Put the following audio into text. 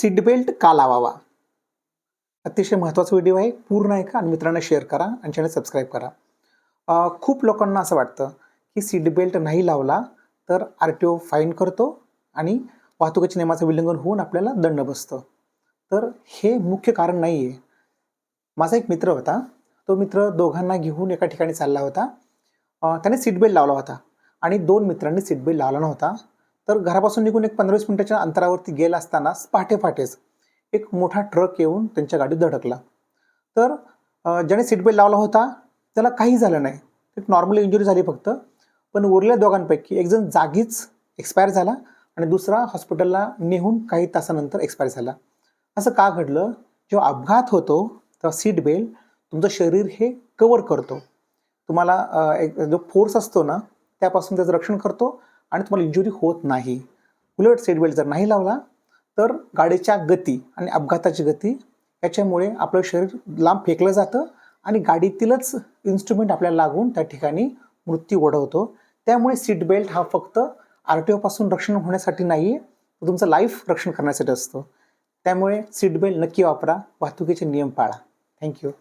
Seat belt का लावावा? अतिशय महत्त्वाचा व्हिडिओ आहे. पूर्ण ऐका आणि मित्रांना शेअर करा आणि चॅनल सबस्क्राईब करा. खूप लोकांना असं वाटतं की सीट बेल्ट नाही लावला तर RTO फाईन करतो आणि वाहतुकीच्या नियमाचं उल्लंघन होऊन आपल्याला दंड बसतो. तर हे मुख्य कारण नाही आहे. माझा एक मित्र होता. तो मित्र दोघांना घेऊन एका ठिकाणी चालला होता. त्याने सीट बेल्ट लावला होता आणि 2 मित्रांनी सीट बेल्ट लावला नव्हता. तर घरापासून निघून एक 15-20 मिनिटाच्या अंतरावरती गेला असतानाच पहाटेच एक मोठा ट्रक येऊन त्यांच्या गाडीत धडकला. तर ज्याने सीट बेल्ट लावला होता त्याला काही झालं नाही. एक नॉर्मल इंजुरी झाली फक्त. पण उरलेल्या दोघांपैकी एक जण जागीच एक्सपायर झाला आणि दुसरा हॉस्पिटलला नेऊन काही तासानंतर एक्सपायर झाला. असं का घडलं? जेव्हा अपघात होतो तेव्हा सीट बेल्ट तुमचं शरीर हे कव्हर करतो. तुम्हाला एक जो फोर्स असतो ना त्यापासून त्याचं रक्षण करतो आणि तुम्हाला इंजुरी होत नाही. उलट सीट बेल्ट जर नाही लावला तर गाडीच्या गती आणि अपघाताची गती याच्यामुळे आपलं शरीर लांब फेकलं जातं आणि गाडीतीलच इन्स्ट्रुमेंट आपल्याला लागून त्या ठिकाणी मृत्यू ओढवतो. त्यामुळे सीट बेल्ट हा फक्त RTO पासून रक्षण होण्यासाठी नाही, तुमचं लाईफ रक्षण करण्यासाठी असतो. त्यामुळे सीट बेल्ट नक्की वापरा, वाहतुकीचे नियम पाळा. थँक्यू.